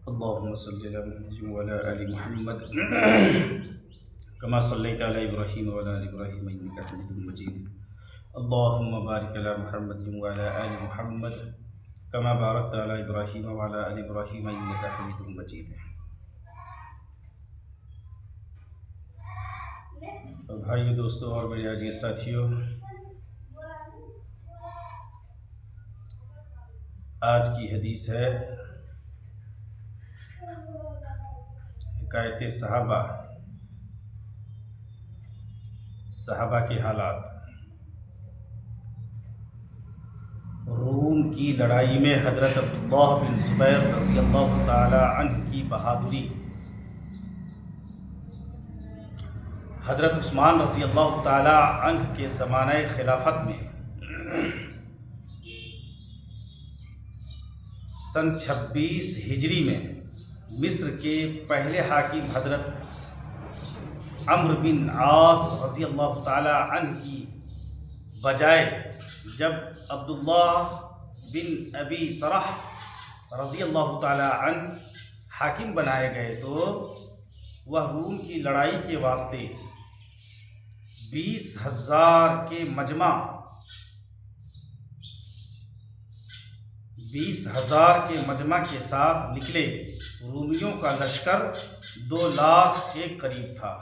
اللهم صل على محمد وعلى آل محمد كما صليت على إبراهيم وعلى آل إبراهيم إنك حميد مجيد. اللهم بارك على محمد وعلى آل محمد كما باركت على إبراهيم وعلى آل إبراهيم إنك حميد مجيد. بھائیو، دوستوں اور میرے عزیز ساتھیوں، آج کی حدیث ہے حکایت صحابہ کے حالات. روم کی لڑائی میں حضرت عبداللہ بن زبیر رضی اللہ تعالی عنہ کی بہادری، حضرت عثمان رضی اللہ تعالی عنہ کے زمانہ خلافت میں سن 26 ہجری میں مصر کے پہلے حاکم حضرت عمرو بن عاص رضی اللہ تعالی عنہ کی بجائے جب عبداللہ بن ابی سرح رضی اللہ تعالی عنہ حاکم بنائے گئے تو وہ روم کی لڑائی کے واسطے 20,000 کے مجمع 20,000 کے مجمع کے ساتھ نکلے. رومیوں کا لشکر 2 لاکھ کے قریب تھا.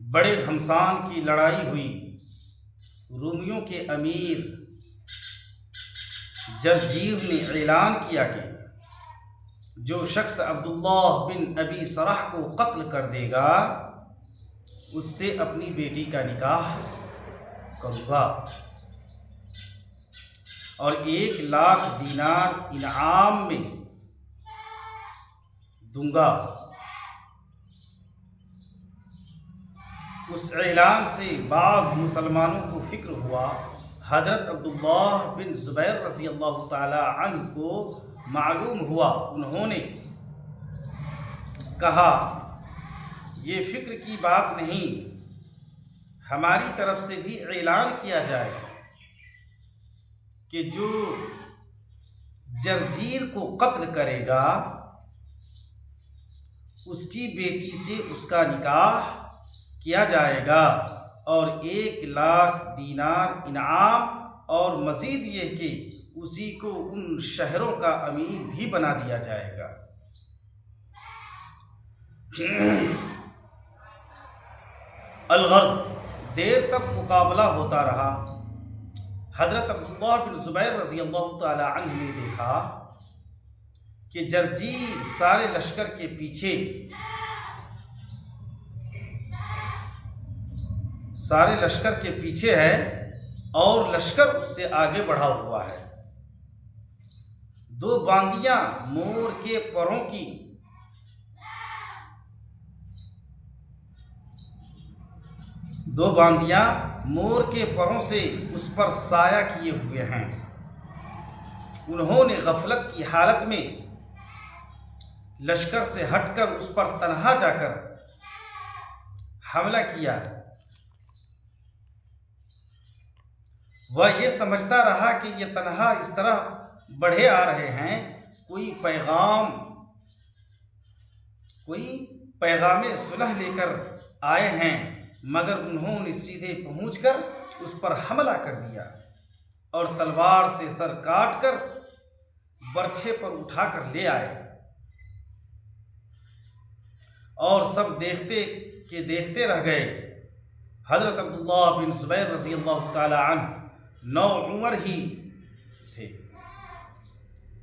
بڑے گھمسان کی لڑائی ہوئی. رومیوں کے امیر جرجیر نے اعلان کیا کہ جو شخص عبداللہ بن ابی سرح کو قتل کر دے گا اس سے اپنی بیٹی کا نکاح کروں گا اور 1,00,000 دینار انعام میں دوں گا. اس اعلان سے بعض مسلمانوں کو فکر ہوا. حضرت عبداللہ بن زبیر رضی اللہ تعالی عنہ کو معلوم ہوا. انہوں نے کہا یہ فکر کی بات نہیں، ہماری طرف سے بھی اعلان کیا جائے کہ جو جرجیر کو قتل کرے گا اس کی بیٹی سے اس کا نکاح کیا جائے گا اور 1,00,000 دینار انعام، اور مزید یہ کہ اسی کو ان شہروں کا امیر بھی بنا دیا جائے گا. الغرض دیر تک مقابلہ ہوتا رہا. حضرت عبداللہ بن زبیر رضی اللہ تعالی عنہ نے دیکھا کہ جرجیر سارے لشکر کے پیچھے ہے اور لشکر اس سے آگے بڑھا ہوا ہے. 2 باندیاں مور کے پروں سے اس پر سایہ کیے ہوئے ہیں. انہوں نے غفلت کی حالت میں لشکر سے ہٹ کر اس پر تنہا جا کر حملہ کیا. وہ یہ سمجھتا رہا کہ یہ تنہا اس طرح بڑھے آ رہے ہیں کوئی پیغام صلح لے کر آئے ہیں، مگر انہوں نے سیدھے پہنچ کر اس پر حملہ کر دیا اور تلوار سے سر کاٹ کر برچھے پر اٹھا کر لے آئے. اور سب دیکھتے رہ گئے. حضرت عبداللہ بن زبیر رضی اللہ تعالی عنہ 9 عمر ہی تھے.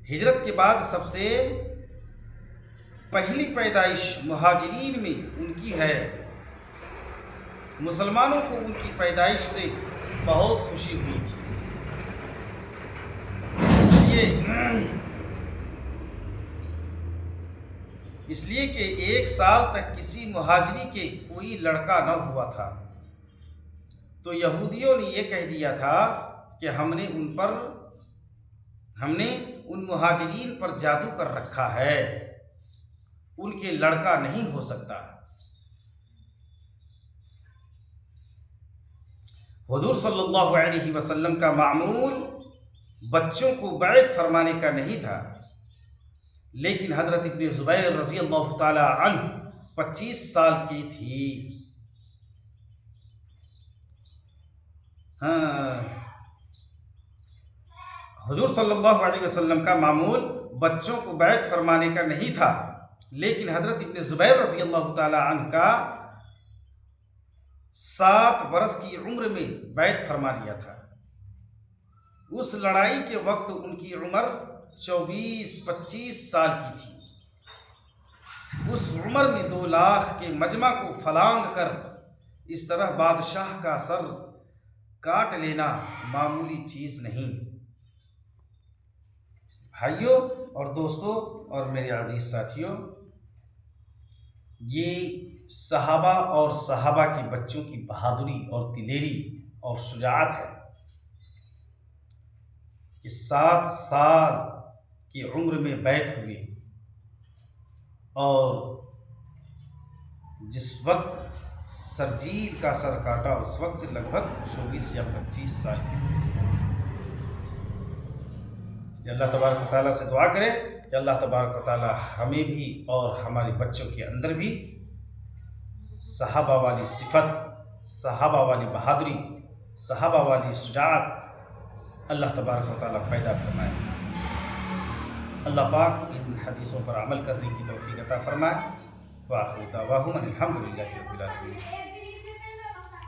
ہجرت کے بعد سب سے پہلی پیدائش مہاجرین میں ان کی ہے. مسلمانوں کو ان کی پیدائش سے بہت خوشی ہوئی تھی. اس لیے کہ 1 سال تک کسی مہاجری کے کوئی لڑکا نہ ہوا تھا. تو یہودیوں نے یہ کہہ دیا تھا کہ ہم نے ان مہاجرین پر جادو کر رکھا ہے، ان کے لڑکا نہیں ہو سکتا. حضور صلی اللہ علیہ وسلم کا معمول بچوں کو بیعت فرمانے کا نہیں تھا، لیکن حضرت ابن زبیر رضی اللہ تعالی عنہ 25 سال کی تھی۔ حضور صلی اللہ علیہ وسلم کا معمول بچوں کو بیعت فرمانے کا نہیں تھا، لیکن حضرت ابن زبیر رضی اللہ تعالی عنہ کا 7 برس کی عمر میں بیعت فرما لیا تھا۔ اس لڑائی کے وقت ان کی عمر 24-25 سال کی تھی۔ اس عمر میں 2 لاکھ کے مجمع کو پھلانگ کر اس طرح بادشاہ کا سر کاٹ لینا معمولی چیز نہیں۔ بھائیوں اور دوستوں اور میرے عزیز ساتھیوں، یہ صحابہ اور صحابہ کے بچوں کی بہادری اور دلیری اور شجاعت ہے کہ 7 سال کی عمر میں بیعت ہوئی، اور جس وقت سرجیل کا سر کاٹا اس وقت لگ بھگ 24 یا 25 سال کی۔ اللہ تبارک و تعالیٰ سے دعا کرے کہ اللہ تبارک و تعالیٰ ہمیں بھی اور ہمارے بچوں کے اندر بھی صحابہ والی صفت، صحابہ والی بہادری، صحابہ والی شجاعت اللہ تبارک و تعالیٰ پیدا فرمائے۔ اللہ پاک ان حدیثوں پر عمل کرنے کی توفیق عطا فرمائے۔ وآخر دعواہم ان الحمد للہ رب العالمین۔